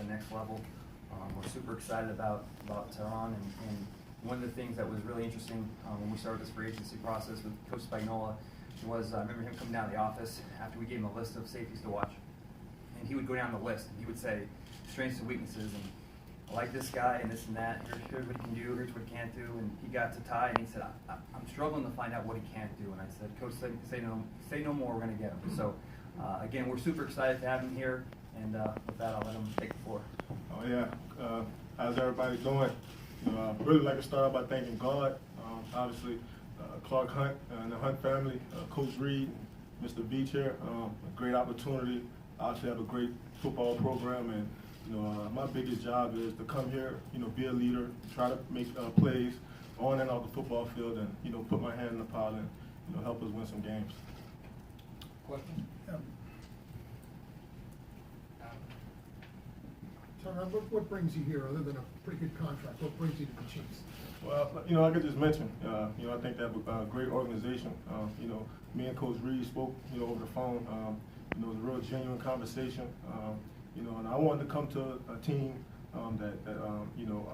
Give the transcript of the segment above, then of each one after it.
next level. We're super excited about Teron, and one of the things that was really interesting when we started this free agency process with Coach Spagnuolo was I remember him coming down to the office after we gave him a list of safeties to watch, and he would go down the list and he would say strengths and weaknesses, and I like this guy and this and that. Here's what he can do. Here's what he can't do. And he got to Ty and he said, I'm struggling to find out what he can't do. And I said, Coach, say no more. We're going to get him. So again, we're super excited to have him here. And with that, I'll let him take the floor. Oh yeah. How's everybody doing? Really like to start out by thanking God. Obviously, Clark Hunt and the Hunt family, Coach Reed, Mr. Veach here. A great opportunity. Obviously, have a great football program, and my biggest job is to come here, be a leader, try to make plays on and off the football field, and put my hand in the pot and help us win some games. Question? Teron, what brings you here other than a pretty good contract? What brings you to the Chiefs? Well, like I just mentioned, I think they have a great organization. Me and Coach Reed spoke, over the phone. It was a real genuine conversation. And I wanted to come to a team that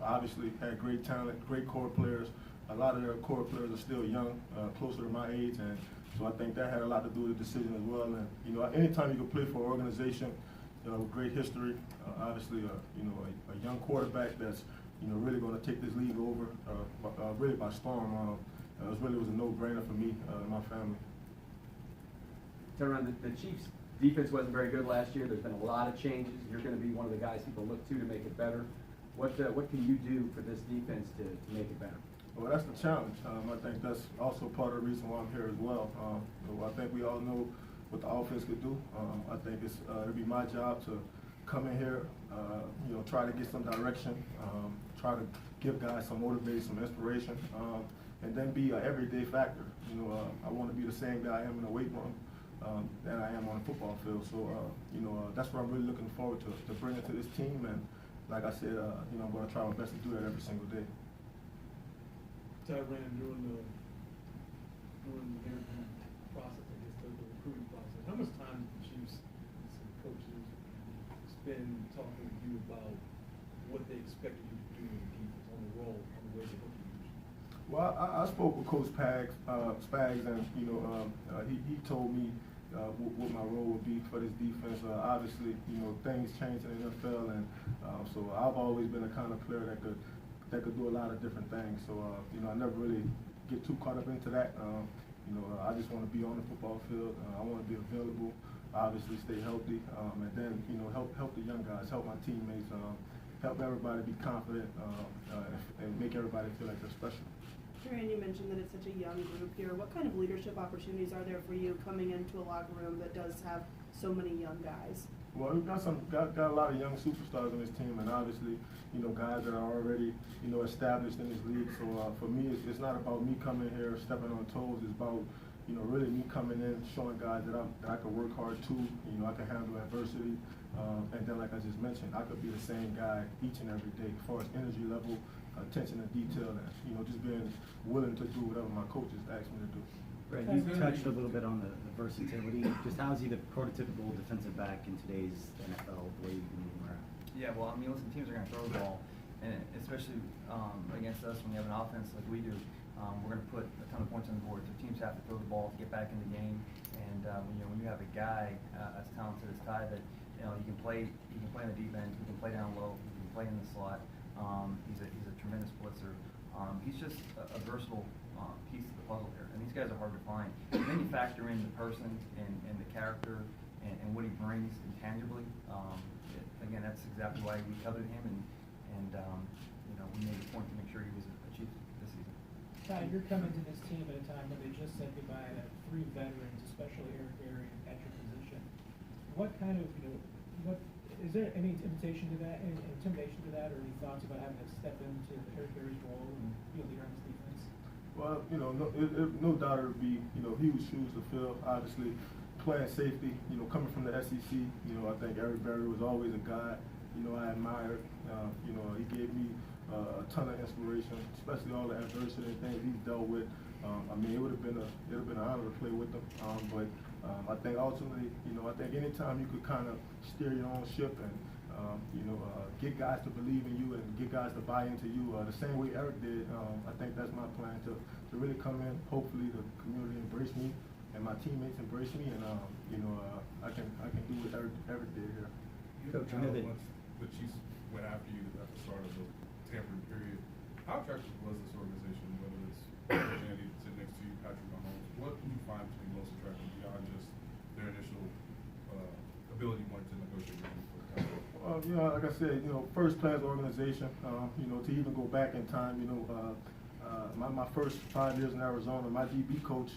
obviously had great talent, great core players. A lot of their core players are still young, closer to my age, and so I think that had a lot to do with the decision as well. And anytime you can play for an organization with great history, obviously a young quarterback that's really going to take this league over, really by storm. It was a no-brainer for me and my family. Teron, the Chiefs' defense wasn't very good last year. There's been a lot of changes. You're going to be one of the guys people look to make it better. What can you do for this defense to make it better? Well, that's the challenge. I think that's also part of the reason why I'm here as well. I think we all know what the offense could do. I think it'll be my job to come in here, try to get some direction, try to give guys some motivation, some inspiration, and then be an everyday factor. I want to be the same guy I am in the weight room that I am on the football field. So, that's what I'm really looking forward to bringing to this team. And like I said, I'm going to try my best to do that every single day. Teron, during the interview process, I guess the recruiting process, how much time did the Chiefs and some coaches spend talking to you about what they expected you to do in the defense, on the role, on the way they look at you? Well, I spoke with Coach Spags, and he told me what my role would be for this defense. Obviously, things change in the NFL, and so I've always been the kind of player that could do a lot of different things. So I never really get too caught up into that. I just want to be on the football field. I want to be available, obviously stay healthy, and then help the young guys, help my teammates, help everybody be confident, and make everybody feel like they're special. Teron, you mentioned that it's such a young group here. What kind of leadership opportunities are there for you coming into a locker room that does have so many young guys? Well, we've got a lot of young superstars on this team, and obviously, guys that are already, established in this league. So for me, it's not about me coming here stepping on toes. It's about, really me coming in, showing guys that I can work hard too. I can handle adversity, and then like I just mentioned, I could be the same guy each and every day as far as energy level, attention to detail, and just being willing to do whatever my coaches ask me to do. Right, you touched a little bit on the versatility. Just how is he the prototypical defensive back in today's NFL, the way you can move him around? Yeah, well, listen, teams are going to throw the ball, and especially against us when you have an offense like we do, we're going to put a ton of points on the board. So teams have to throw the ball to get back in the game, and when you have a guy as talented as Ty that you can play on the deep end, he can play down low, he can play in the slot. He's a tremendous blitzer. He's just a versatile piece of the puzzle here, and these guys are hard to find. And then you factor in the person and the character and what he brings intangibly. Again, that's exactly why we coveted him, and we made a point to make sure he was a Chief this season. Ty, you're coming to this team at a time when they just said goodbye to 3 veterans, especially Eric Berry at your position. What kind of, is there any intimidation to that, or any thoughts about having to step into Eric Berry's role and be a leader on this defense? Well, no doubt it would be, huge shoes to fill. Obviously, playing safety, coming from the SEC, I think Eric Berry was always a guy, I admired. He gave me a ton of inspiration, especially all the adversity and things he's dealt with. It would have been an honor to play with him. But I think ultimately, I think anytime you could kind of steer your own ship and, get guys to believe in you and get guys to buy into you the same way Eric did. I think that's my plan to really come in. Hopefully the community embrace me and my teammates embrace me, and I can do what Eric did here. Coach, I know that- Once the Chiefs went after you at the start of the tampering period, how attractive was this organization, whether it's Andy sitting next to you, Patrick Mahomes? What do you find to be most attractive beyond just their initial ability wanting to negotiate with you for the contract? Like I said, first class organization. To even go back in time, my first 5 years in Arizona, my DB coach,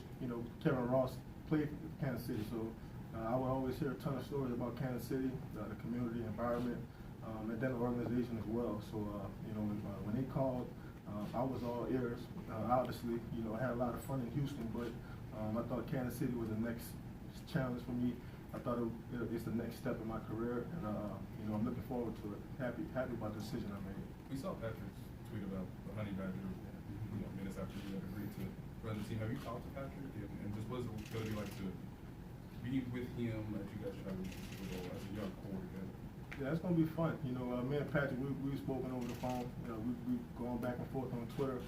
Kevin Ross, played for Kansas City. So I would always hear a ton of stories about Kansas City, the community environment, and then the organization as well. So when they called, I was all ears. Obviously, I had a lot of fun in Houston, but I thought Kansas City was the next challenge for me. I thought it's the next step in my career, and I'm looking forward to it. Happy about the decision I made. We saw Patrick's tweet about the Honey Badger, minutes after you had agreed to run the team. Have you talked to Patrick? And just what is it going to be like to be with him as you guys try to reach the Super Bowl as a young core together? Yeah, it's gonna be fun. Me and Patrick, we've spoken over the phone. We've gone back and forth on Twitter.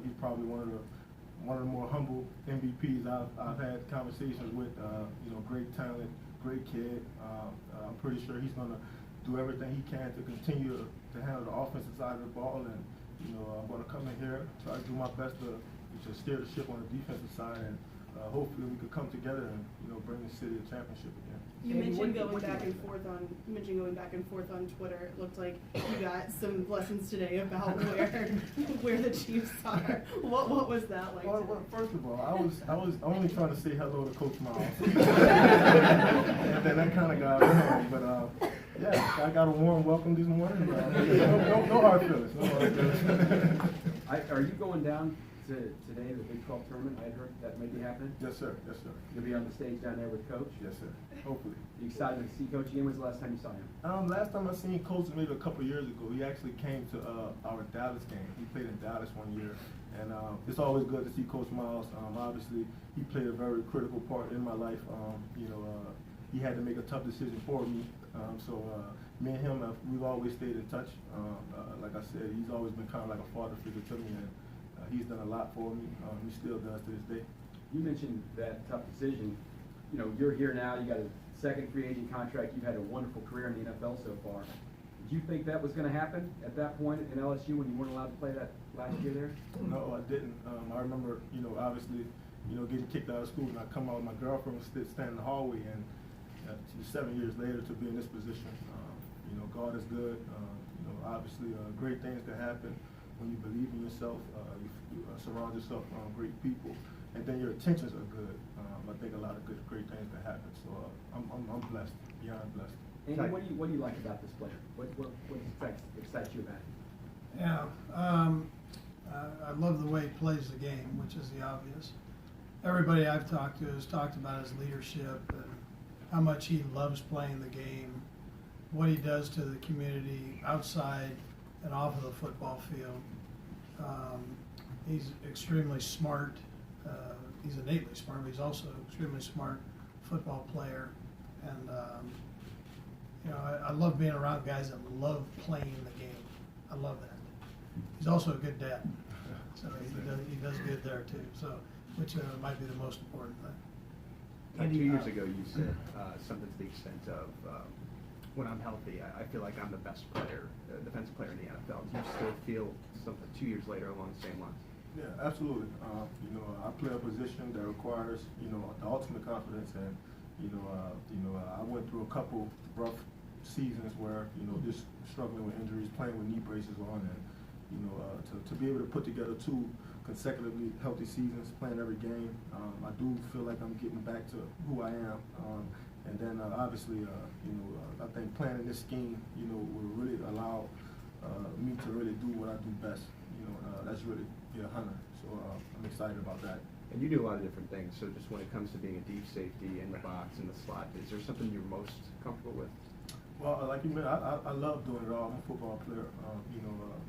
He's probably one of the more humble MVPs I've had conversations with. Great talent, great kid. I'm pretty sure he's gonna do everything he can to continue to handle the offensive side of the ball, and I'm gonna come in here, try to do my best to steer the ship on the defensive side, and hopefully we could come together and bring the city a championship again. You Andy, mentioned what going do you back and like forth on. You mentioned going back and forth on Twitter. It looked like you got some lessons today about where the Chiefs are. What was that like? Well, today? first of all, I was only trying to say hello to Coach Miles, and then that kind of got wrong. But yeah, I got a warm welcome this morning. No hard feelings. No hard feelings. Are you going down to today, the Big 12 tournament? I heard that may be happening. Yes, sir. Yes, sir. You'll be on the stage down there with Coach? Yes, sir. Hopefully. You excited to see Coach again? When's the last time you saw him? Last time I seen Coach was maybe a couple years ago. He actually came to our Dallas game. He played in Dallas one year, and it's always good to see Coach Miles. Obviously, he played a very critical part in my life. He had to make a tough decision for me. So me and him, we've always stayed in touch. Like I said, he's always been kind of like a father figure to me, and he's done a lot for me. He still does to this day. You mentioned that tough decision. You're here now. You got a second free agent contract. You've had a wonderful career in the NFL so far. Did you think that was going to happen at that point in LSU when you weren't allowed to play that last year there? No, I didn't. I remember, obviously, getting kicked out of school, and I come out with my girlfriend was standing in the hallway, and 7 years later to be in this position. God is good. Obviously, great things can happen when you believe in yourself. You surround yourself around great people, and then your intentions are good. I think a lot of great things can happen. So I'm blessed, beyond blessed. Andy, what do you like about this player? What excites you about him? Yeah, I love the way he plays the game, which is the obvious. Everybody I've talked to has talked about his leadership and how much he loves playing the game, what he does to the community outside and off of the football field. He's extremely smart. He's innately smart, but he's also an extremely smart football player. And I love being around guys that love playing the game. I love that. He's also a good dad, so he does good there too. So, which might be the most important thing. 2 years ago, you said something to the extent of, when I'm healthy, I feel like I'm the best player, defensive player in the NFL. Do you still feel something 2 years later along the same lines? Yeah, absolutely. I play a position that requires, the ultimate confidence, and I went through a couple rough seasons where, just struggling with injuries, playing with knee braces on, and to be able to put together 2 consecutively healthy seasons, playing every game, I do feel like I'm getting back to who I am. And then obviously, I think playing in this scheme, will really allow me to really do what I do best. That's really be a hunter. So I'm excited about that. And you do a lot of different things. So just when it comes to being a deep safety in the box, in the slot, is there something you're most comfortable with? Well, like you mentioned, I love doing it all. I'm a football player.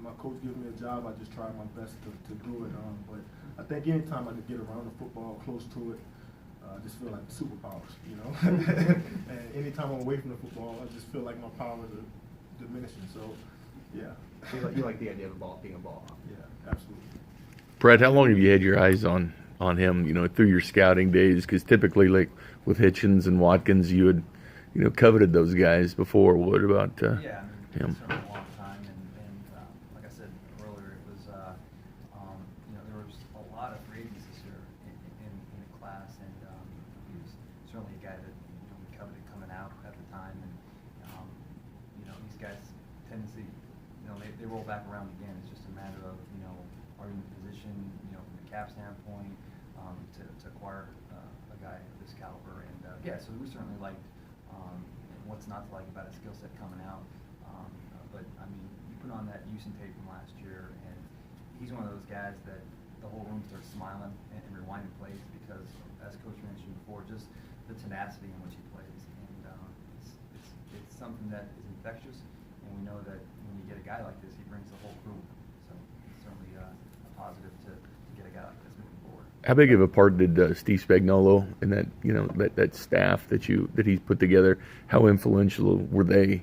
My coach gives me a job. I just try my best to do it. But I think anytime I can get around the football, close to it, I just feel like superpowers, And anytime I'm away from the football, I just feel like my powers are diminished. diminishing. So, yeah. You like the idea of a ball being a ball hawk. Yeah, absolutely. Brett, how long have you had your eyes on him, through your scouting days? Because typically, like with Hitchens and Watkins, you had, coveted those guys before. What about Yeah, I mean, him? it's certainly a long time, and like I said earlier, it was, there was a lot of free agents this year in the class, and he was certainly a guy that we coveted coming out at the time, and these guys tend to see, they roll back around again. It's just a matter of, are you in the position, from the cap standpoint, to acquire a guy of this caliber, and so we certainly liked. What's not to like about his skill set coming out. But, I mean, you put on that Houston tape from last year, and he's one of those guys that the whole room starts smiling and rewinding plays because, as Coach mentioned before, just the tenacity in which he plays. And it's something that is infectious, and we know that when you get a guy like this, he brings the whole crew. So it's certainly a positive to get a guy like this moving forward. How big of a part did Steve Spagnuolo and that that staff that he's put together? How influential were they,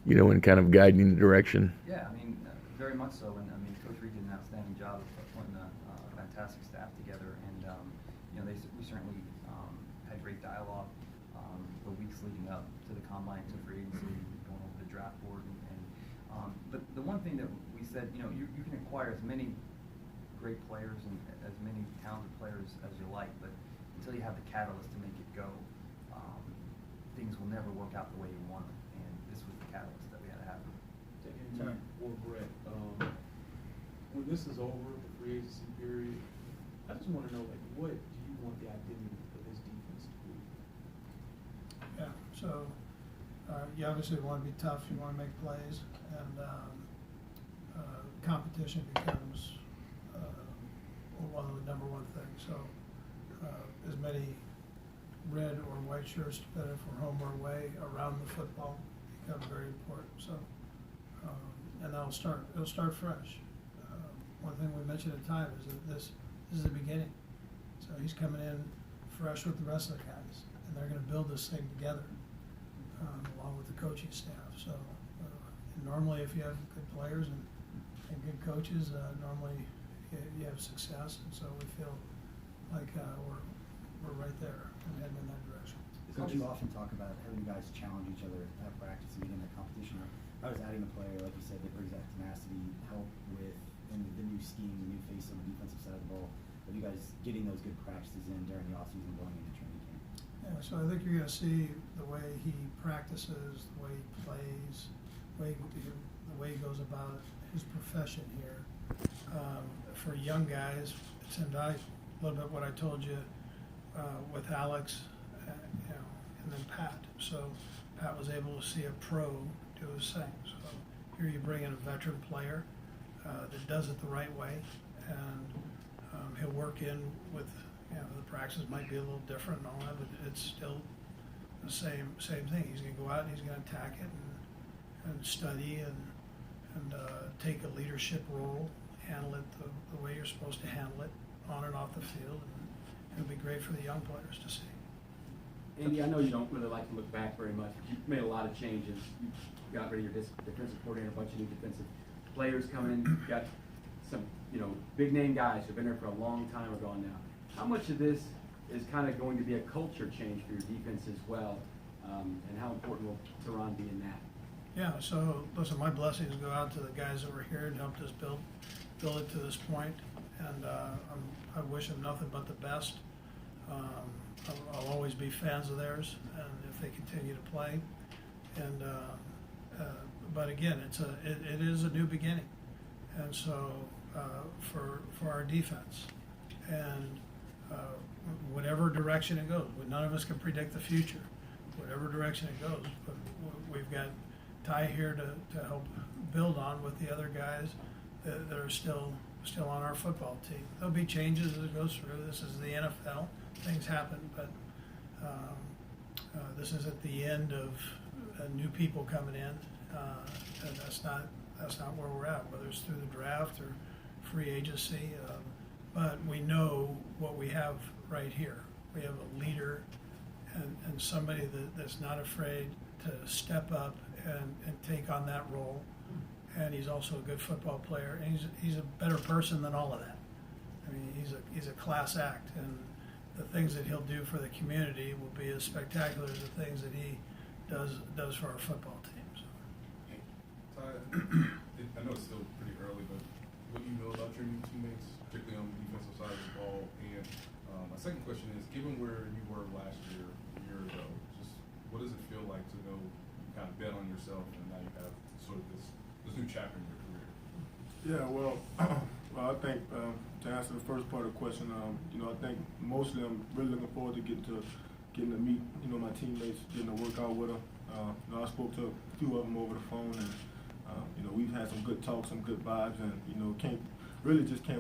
in kind of guiding the direction? Yeah, I mean, very much so. And I mean, Coach Reed did an outstanding job of putting a fantastic staff together. And we certainly had great dialogue the weeks leading up to the combine, to free agency, going over the draft board. But the one thing that we said, you can acquire as many great players and as many talented players as you like, but until you have the catalyst to make it go, things will never work out the way you want them. And this was the catalyst that we had to have. Taking more Brett, when this is over, the free agency period, I just want to know, like, what do you want the identity of this defense to be? Yeah, so you obviously want to be tough, you want to make plays, and competition becomes one of the number one things. So as many red or white shirts, depending if we're home or away, around the football become very important. So and it'll start fresh. One thing we mentioned at the time is that this is the beginning. So he's coming in fresh with the rest of the guys, and they're going to build this thing together along with the coaching staff. So normally, if you have good players and good coaches, normally you have success, and so we feel like we're right there and heading in that direction. Coach, you often talk about having you guys challenge each other at practice and get in that competition. I was adding a player, like you said, that brings that tenacity, help with the new scheme, the new face on the defensive side of the ball. But you guys getting those good practices in during the offseason going into training camp. Yeah, so I think you're going to see the way he practices, the way he plays, the way he goes about his profession here. For young guys, it's invaluable. A little bit what I told you with Alex, and then Pat. So Pat was able to see a pro do his thing. So here you bring in a veteran player that does it the right way, and he'll work in with, the practice might be a little different and all that, but it's still the same thing. He's going to go out and he's going to attack it and study and take a leadership role, handle it the way you're supposed to handle it on and off the field, and it'll be great for the young players to see. Andy, I know you don't really like to look back very much, but you've made a lot of changes. You got rid of your defensive coordinator, a bunch of new defensive players coming. You've got some, big name guys who've been there for a long time ago now. How much of this is kind of going to be a culture change for your defense as well, and how important will Teron be in that? Yeah, so listen, my blessings go out to the guys that were here and helped us build it to this point, and I wish them nothing but the best. I'll always be fans of theirs, and if they continue to play. And but again, it is a new beginning, and so for our defense, and whatever direction it goes, none of us can predict the future. Whatever direction it goes, but we've got Ty here to help build on with the other guys that are still on our football team. There'll be changes as it goes through. This is the NFL. Things happen, but this is at the end of new people coming in, and that's not where we're at, whether it's through the draft or free agency. But we know what we have right here. We have a leader and somebody that's not afraid to step up and take on that role. And he's also a good football player, and he's a better person than all of that. I mean, he's a class act, and the things that he'll do for the community will be as spectacular as the things that he does for our football team. So. Ty, I know it's still pretty early, but what do you know about your new teammates, particularly on the defensive side of the ball? And my second question is, given where you were last year, a year ago, just what does it feel like to know you kind of bet on yourself and now you have sort of this new chapter in your career? Yeah, well, I think to answer the first part of the question, I think mostly I'm really looking forward to getting to meet, my teammates, getting to work out with them. I spoke to a few of them over the phone, and we've had some good talks, some good vibes, and can't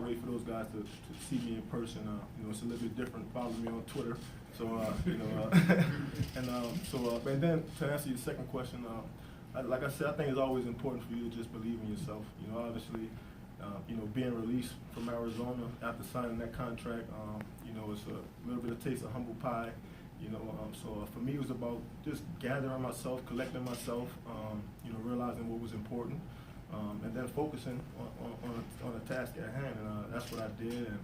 wait for those guys to see me in person. It's a little bit different. Follow me on Twitter, so and then to answer your second question, like I said, I think it's always important for you to just believe in yourself. Obviously, being released from Arizona after signing that contract, it's a little bit of taste of humble pie. So for me, it was about just gathering myself, collecting myself, realizing what was important, and then focusing on a task at hand. And that's what I did. And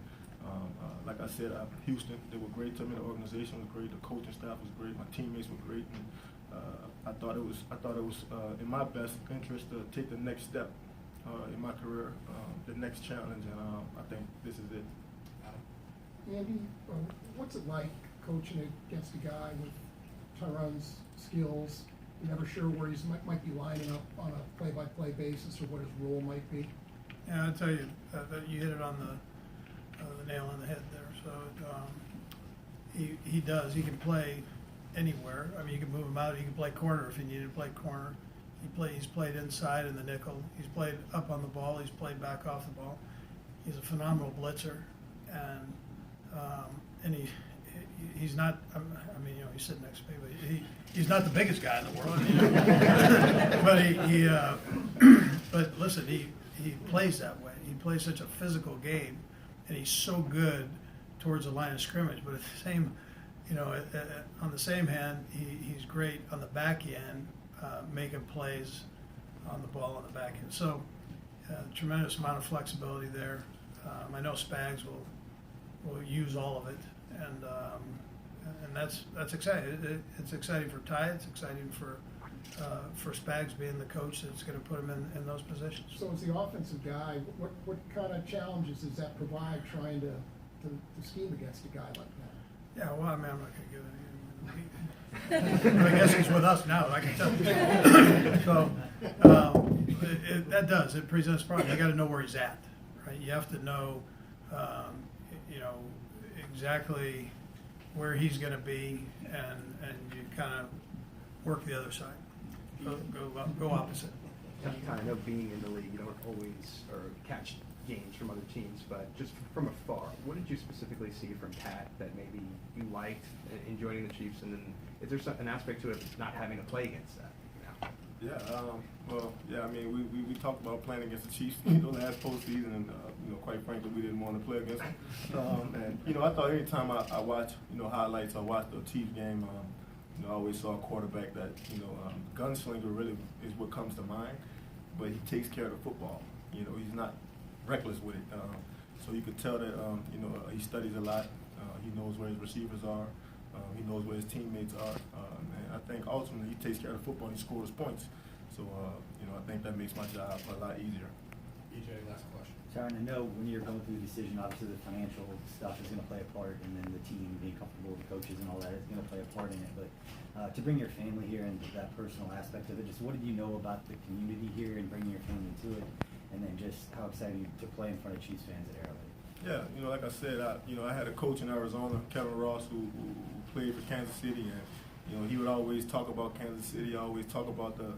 like I said, Houston, they were great to me. The organization was great. The coaching staff was great. My teammates were great. And I thought it was in my best interest to take the next step in my career, the next challenge, and I think this is it. Andy, what's it like coaching against a guy with Tyron's skills? You're never sure where he might be lining up on a play-by-play basis or what his role might be. Yeah, I'll tell you that you hit it on the nail on the head there. So he does. He can play anywhere. I mean, you can move him out. He can play corner if you need to play corner. He's played inside in the nickel. He's played up on the ball. He's played back off the ball. He's a phenomenal blitzer, and he's not. I mean, he's sitting next to me, but he's not the biggest guy in the world. But listen, he plays that way. He plays such a physical game, and he's so good towards the line of scrimmage. But at the same, on the same hand, he's great on the back end, making plays on the ball on the back end. So tremendous amount of flexibility there. I know Spags will use all of it, and that's exciting. It's exciting for Ty. It's exciting for Spags being the coach that's going to put him in those positions. So as the offensive guy, what kind of challenges does that provide trying to scheme against a guy like that? Yeah, well, I mean, I'm not going to give it. I guess he's with us now. I can tell you. So that does. It presents problems. You got to know where he's at, right? You have to know, exactly where he's going to be, and you kind of work the other side. Go opposite. I know being in the league, you don't always catch games from other teams, but just from afar, what did you specifically see from Pat that maybe you liked in joining the Chiefs? And then is there an aspect to it not having to play against that now? Yeah, I mean, we talked about playing against the Chiefs, last postseason, and quite frankly, we didn't want to play against them. And I thought anytime I watch, highlights, I watch the Chiefs game, I always saw a quarterback that, gunslinger really is what comes to mind, but he takes care of the football. He's not reckless with it. So you could tell that, he studies a lot. He knows where his receivers are. He knows where his teammates are. And I think ultimately he takes care of the football and he scores points. So, I think that makes my job a lot easier. EJ, last question. Tyron, I know when you're going through the decision, obviously the financial stuff is going to play a part, and then the team being comfortable with the coaches and all that is going to play a part in it. But to bring your family here and that personal aspect of it, just what did you know about the community here and bringing your family to it? And then just how excited to play in front of Chiefs fans at Arrowhead? Yeah, like I said, I had a coach in Arizona, Kevin Ross, who played for Kansas City, and he would always talk about Kansas City. Always talk about the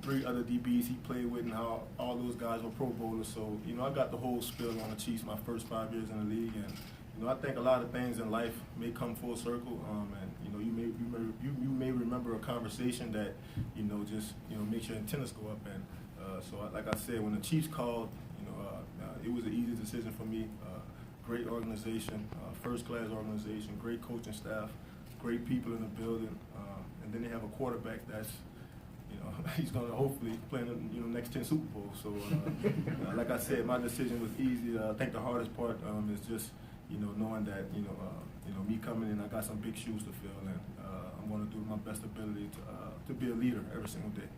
three other DBs he played with and how all those guys were Pro Bowlers. So I got the whole spiel on the Chiefs my first 5 years in the league, and I think a lot of things in life may come full circle. And you may remember a conversation that just makes your antennas go up. And so like I said, when the Chiefs called, it was an easy decision for me. Great organization, first-class organization, great coaching staff, great people in the building, and then they have a quarterback that's you know, he's going to hopefully play in the, you know, next 10 Super Bowls. So, like I said, my decision was easy. I think the hardest part is just, you know, knowing that, you know, me coming in, I got some big shoes to fill, and I'm going to do my best ability to be a leader every single day.